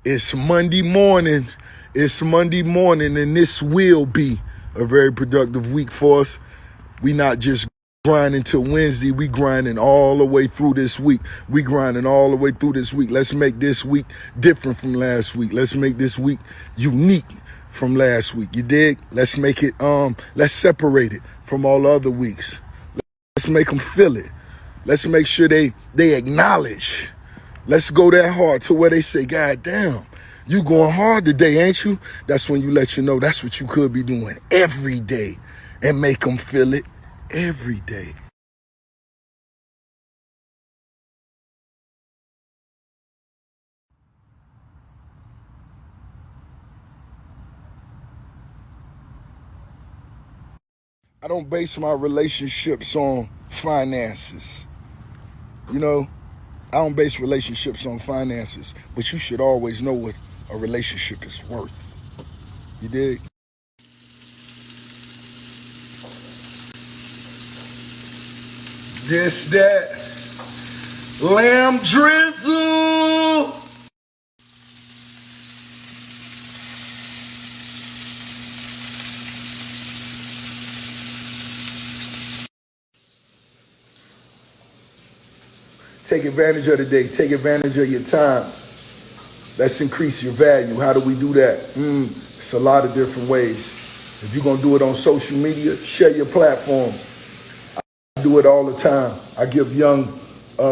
It's Monday morning. It's Monday morning, and this will be a very productive week for us. We not just grinding till Wednesday. We grinding all the way through this week. We grinding all the way through this week. Let's make this week different from last week. Let's make this week unique from last week. You dig? Let's make it, let's separate it from all the other weeks. Let's make them feel it. Let's make sure they acknowledge. Let's go that hard to where they say, God damn, you going hard today, ain't you? That's when you let you know that's what you could be doing every day and make them feel it every day. I don't base my relationships on finances. You know, I don't base relationships on finances, but you should always know what a relationship is worth. You dig? This, that, lamb drizzle. Take advantage of the day. Take advantage of your time. Let's increase your value. How do we do that? It's a lot of different ways. If you're going to do it on social media, share your platform. I do it all the time. I give young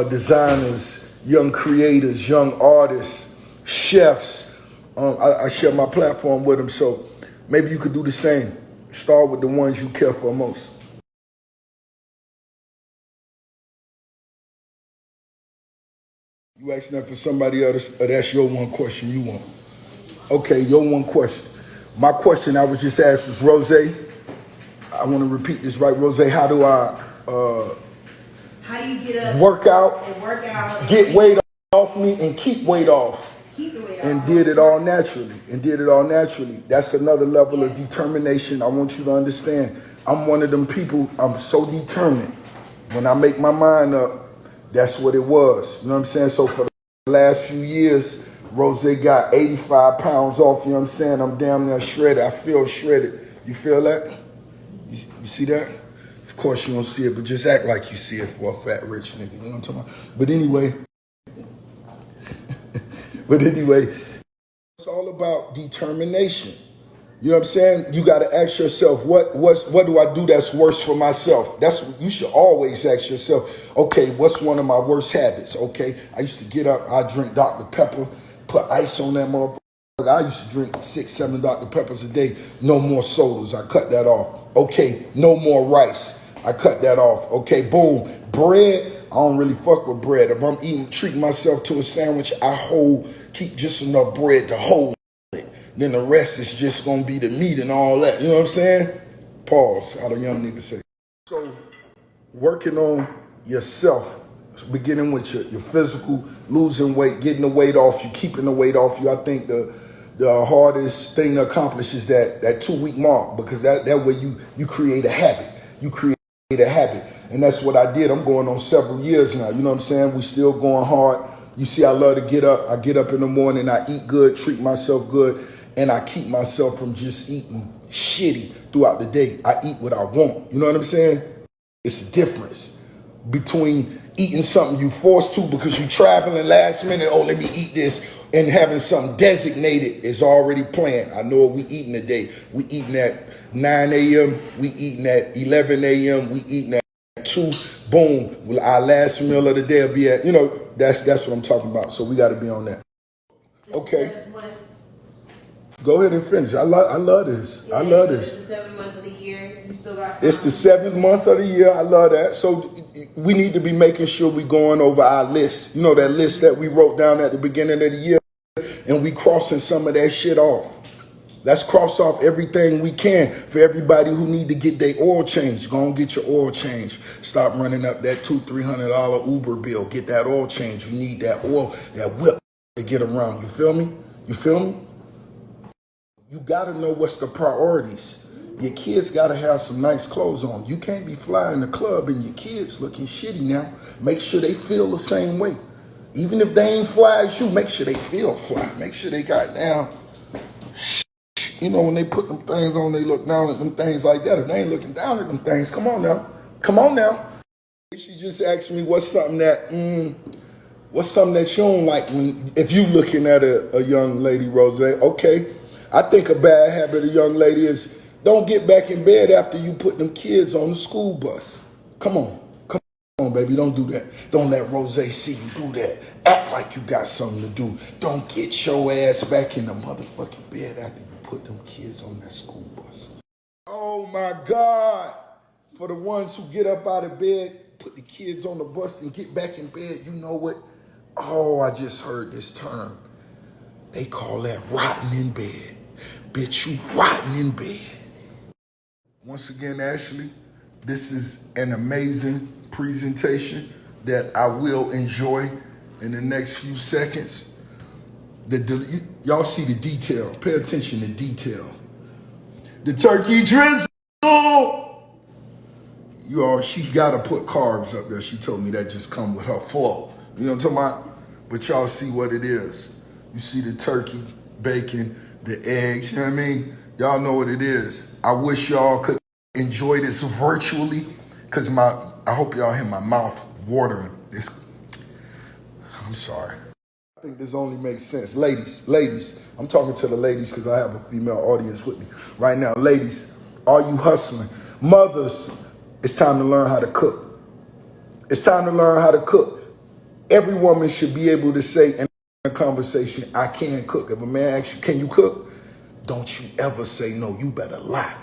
designers, young creators, young artists, chefs. I share my platform with them. So maybe you could do the same. Start with the ones you care for most. You asking that for somebody else, or that's your one question you want? Okay, your one question. My question I was just asked was, Rose, I want to repeat this right, Rose, how do I how do you get up work out, and get weight off me, and keep weight off? keep the weight And off? did it all naturally. That's another level of determination. I want you to understand. I'm one of them people, I'm so determined. When I make my mind up, that's what it was. You know what I'm saying? So for the last few years, Rose got 85 pounds off. You know what I'm saying? I'm damn near shredded. I feel shredded. You feel that? You see that? Of course you don't see it, but just act like you see it for a fat rich nigga. You know what I'm talking about? But anyway, it's all about determination. You know what I'm saying? You got to ask yourself, what do I do that's worse for myself? That's what you should always ask yourself. Okay, what's one of my worst habits? Okay, I used to get up, I drink Dr. Pepper, put ice on that motherfucker. I used to drink 6, 7 Dr. Peppers a day. No more sodas. I cut that off. Okay, no more rice. I cut that off. Okay, boom. Bread. I don't really fuck with bread. If I'm treating myself to a sandwich, keep just enough bread to hold. Then the rest is just gonna be the meat and all that. You know what I'm saying? Pause. How the young niggas say. So working on yourself, beginning with your physical, losing weight, getting the weight off you, keeping the weight off you. I think the hardest thing to accomplish is that 2-week mark, because that way you create a habit. You create a habit. And that's what I did. I'm going on several years now. You know what I'm saying? We still going hard. You see, I love to get up. I get up in the morning, I eat good, treat myself good, and I keep myself from just eating shitty throughout the day. I eat what I want. You know what I'm saying? It's a difference between eating something you forced to because you traveling last minute, oh, let me eat this, and having something designated is already planned. I know what we eating today. We eating at 9 a.m., we eating at 11 a.m., we eating at 2, boom, our last meal of the day will be at, that's what I'm talking about. So we got to be on that. Okay. Go ahead and finish. I love this. I love this. It's the 7th month of the year. You still got time. It's the 7th month of the year. I love that. So we need to be making sure we going over our list. You know, that list that we wrote down at the beginning of the year, and we crossing some of that shit off. Let's cross off everything we can for everybody who need to get their oil change. Go and get your oil change. Stop running up that $200-300 Uber bill. Get that oil change. You need that oil, that whip to get around. You feel me? You feel me? You got to know what's the priorities. Your kids got to have some nice clothes on. You can't be flying the club and your kids looking shitty now. Make sure they feel the same way. Even if they ain't fly as you, make sure they feel fly. Make sure they got down. You know, when they put them things on, they look down at them things like that. If they ain't looking down at them things, come on now. Come on now. She just asked me what's something that you don't like if you looking at a young lady, Rose. Okay. I think a bad habit of a young lady is don't get back in bed after you put them kids on the school bus. Come on. Come on, baby. Don't do that. Don't let Rose see you do that. Act like you got something to do. Don't get your ass back in the motherfucking bed after you put them kids on that school bus. Oh my God. For the ones who get up out of bed, put the kids on the bus and get back in bed, you know what? Oh, I just heard this term. They call that rotten in bed. Bitch, you rotten in bed. Once again, Ashley, this is an amazing presentation that I will enjoy in the next few seconds. Y'all see the detail. Pay attention to detail. The turkey drizzle. She gotta put carbs up there. She told me that just come with her flow. You know what I'm talking about? But y'all see what it is. You see the turkey, bacon, the eggs, you know what I mean? Y'all know what it is. I wish y'all could enjoy this virtually, because I hope y'all hear my mouth watering. I'm sorry. I think this only makes sense. Ladies, I'm talking to the ladies because I have a female audience with me right now. Ladies, are you hustling? Mothers, it's time to learn how to cook. It's time to learn how to cook. Every woman should be able to say in a conversation, I can cook. If a man asks you, can you cook? Don't you ever say no. You better lie.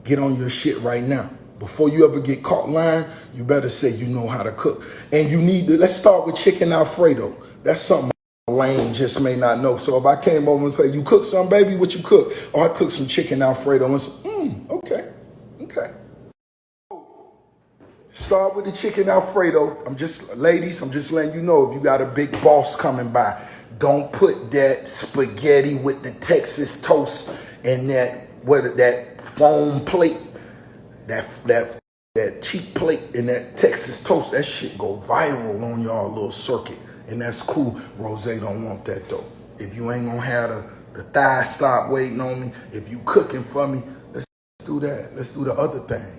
Get on your shit right now. Before you ever get caught lying, you better say you know how to cook. And you need to, let's start with chicken Alfredo. That's something lame just may not know. So if I came over and say, you cook something, baby, what you cook? Or I cook some chicken Alfredo. And say, okay. Start with the chicken Alfredo. Ladies, I'm just letting you know if you got a big boss coming by, don't put that spaghetti with the Texas toast and that foam plate, that cheap plate and that Texas toast. That shit go viral on y'all little circuit, and that's cool. Rose don't want that though. If you ain't gonna have the thigh stop waiting on me, if you cooking for me, let's do that. Let's do the other thing.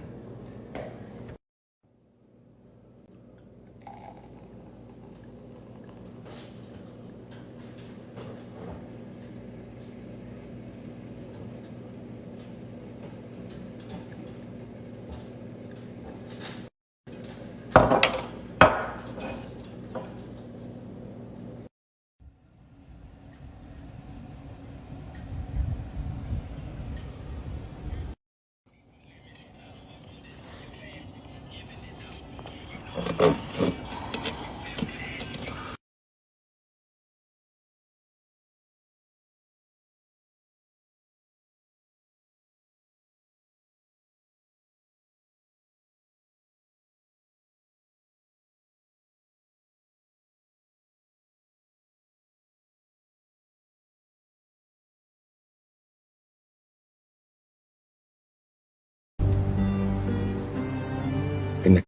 In the